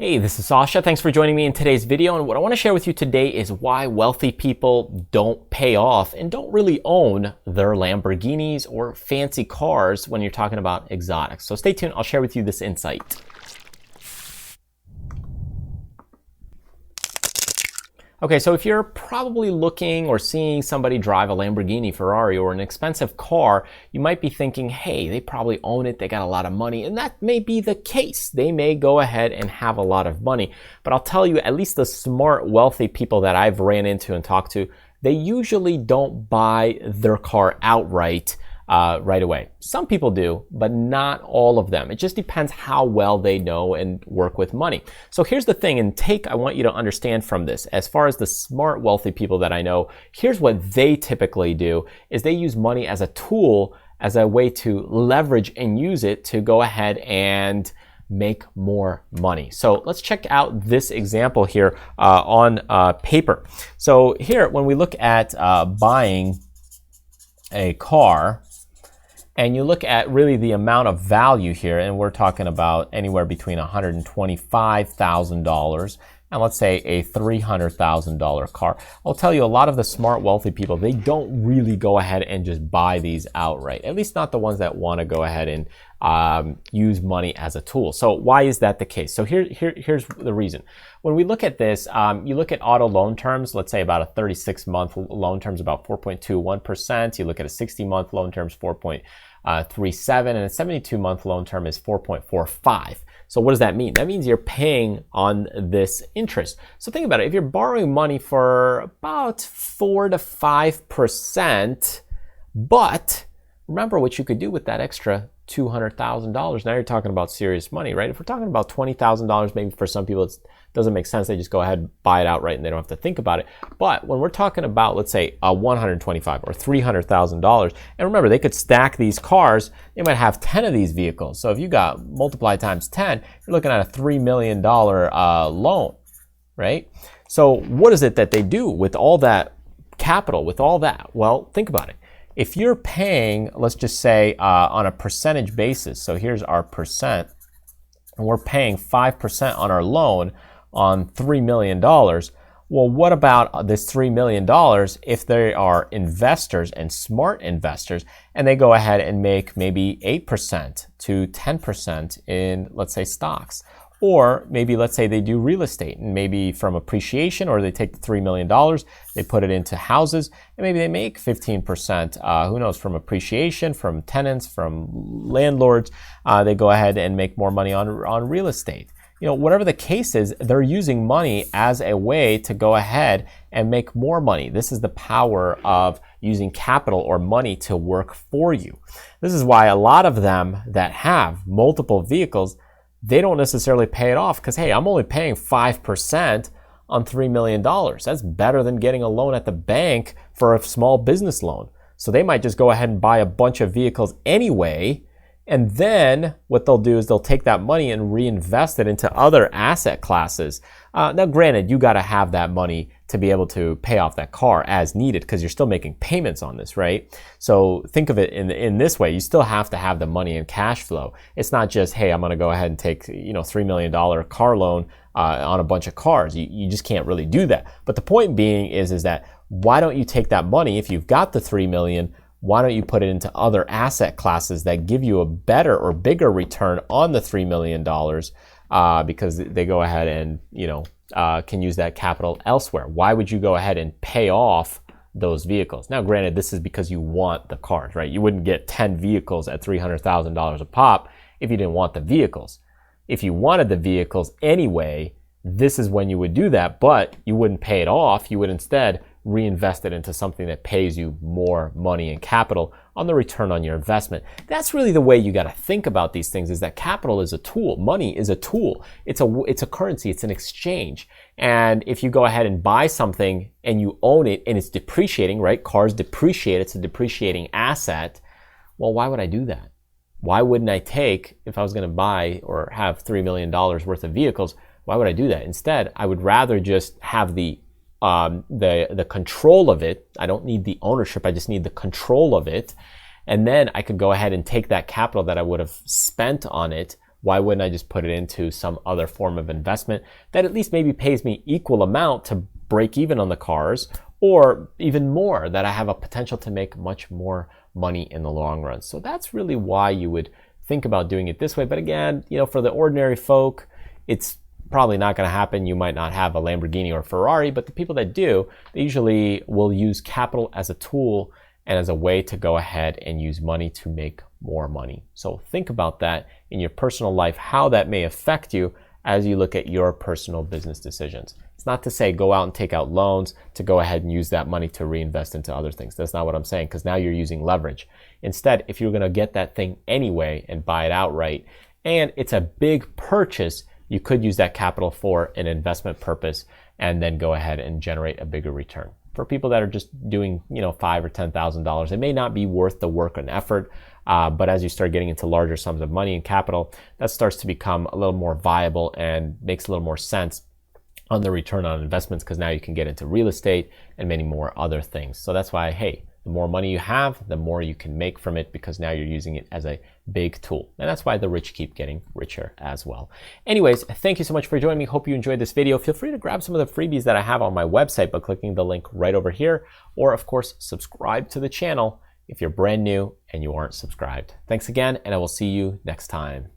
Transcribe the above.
Hey, this is Sasha. Thanks for joining me in today's video. And what I want to share with you today is why wealthy people don't pay off and don't really own their Lamborghinis or fancy cars when you're talking about exotics. So stay tuned. I'll share with you this insight. Okay, so if you're probably looking or seeing somebody drive a Lamborghini, Ferrari, or an expensive car, you might be thinking, hey, they probably own it, they got a lot of money, and that may be the case. They may go ahead and have a lot of money. But I'll tell you, at least the smart, wealthy people that I've ran into and talked to, they usually don't buy their car outright right away. Some people do, but not all of them. It just depends how well they know and work with money. So here's the thing, and I want you to understand from this, as far as the smart, wealthy people that I know, here's what they typically do, is they use money as a tool, as a way to leverage and use it to go ahead and make more money. So let's check out this example here on paper. So here, when we look at buying a car, and you look at really the amount of value here, and we're talking about anywhere between $125,000 and let's say a $300,000 car. I'll tell you, a lot of the smart, wealthy people, they don't really go ahead and just buy these outright, at least not the ones that want to go ahead and use money as a tool. So why is that the case? So here's the reason. When we look at this, you look at auto loan terms, let's say about a 36-month loan terms about 4.21%. You look at a 60-month loan terms, 4.37, and a 72-month loan term is 4.45. So what does that mean? That means you're paying on this interest. So think about it. If you're borrowing money for about 4 to 5%, but remember what you could do with that extra $200,000. Now you're talking about serious money, right? If we're talking about $20,000, maybe for some people it doesn't make sense. They just go ahead and buy it outright and they don't have to think about it. But when we're talking about, let's say, a $125,000 or $300,000, and remember, they could stack these cars. They might have 10 of these vehicles. So if you got multiply times 10, you're looking at a $3 million loan, right? So what is it that they do with all that capital, with all that? Well, think about it. If you're paying, let's just say on a percentage basis, so here's our percent, and we're paying 5% on our loan on $3 million, well, what about this $3 million if they are investors and smart investors, and they go ahead and make maybe 8% to 10% in, let's say, stocks? Or maybe, let's say, they do real estate, and maybe from appreciation, or they take the $3 million, they put it into houses, and maybe they make 15%, who knows, from appreciation, from tenants, from landlords. They go ahead and make more money on real estate. You know, whatever the case is, they're using money as a way to go ahead and make more money. This is the power of using capital or money to work for you. This is why a lot of them that have multiple vehicles, they don't necessarily pay it off because, hey, I'm only paying 5% on $3 million. That's better than getting a loan at the bank for a small business loan. So they might just go ahead and buy a bunch of vehicles anyway. And then what they'll do is they'll take that money and reinvest it into other asset classes. Now, granted, you got to have that money to be able to pay off that car as needed because you're still making payments on this, right? So think of it in this way. You still have to have the money in cash flow. It's not just, hey, I'm going to go ahead and take, $3 million car loan on a bunch of cars. You just can't really do that. But the point being is that why don't you take that money if you've got the $3 million? Why don't you put it into other asset classes that give you a better or bigger return on the $3 million because they go ahead and, can use that capital elsewhere? Why would you go ahead and pay off those vehicles? Now, granted, this is because you want the cars, right? You wouldn't get 10 vehicles at $300,000 a pop if you didn't want the vehicles. If you wanted the vehicles anyway, this is when you would do that, but you wouldn't pay it off. You would instead reinvest it into something that pays you more money and capital on the return on your investment. That's really the way you got to think about these things, is that capital is a tool. Money is a tool. It's a currency. It's an exchange. And if you go ahead and buy something and you own it and it's depreciating, right? Cars depreciate. It's a depreciating asset. Well, why would I do that? Why wouldn't I take, if I was going to buy or have $3 million worth of vehicles, why would I do that? Instead, I would rather just have the control of it. I don't need the ownership. I just need the control of it. And then I could go ahead and take that capital that I would have spent on it, Why wouldn't I just put it into some other form of investment that at least maybe pays me equal amount to break even on the cars, or even more, that I have a potential to make much more money in the long run? So that's really why you would think about doing it this way. But again, for the ordinary folk, it's probably not going to happen. You might not have a Lamborghini or Ferrari, but the people that do, they usually will use capital as a tool and as a way to go ahead and use money to make more money. So think about that in your personal life, how that may affect you as you look at your personal business decisions. It's not to say go out and take out loans to go ahead and use that money to reinvest into other things. That's not what I'm saying, because now you're using leverage. Instead, if you're going to get that thing anyway and buy it outright, and it's a big purchase, you could use that capital for an investment purpose and then go ahead and generate a bigger return. For people that are just doing, $5,000 or $10,000, it may not be worth the work and effort. But as you start getting into larger sums of money and capital, that starts to become a little more viable and makes a little more sense on the return on investments, because now you can get into real estate and many more other things. So that's why, hey, the more money you have, the more you can make from it, because now you're using it as a big tool. And that's why the rich keep getting richer as well. Anyways, thank you so much for joining me. Hope you enjoyed this video. Feel free to grab some of the freebies that I have on my website by clicking the link right over here, or of course, subscribe to the channel if you're brand new and you aren't subscribed. Thanks again, and I will see you next time.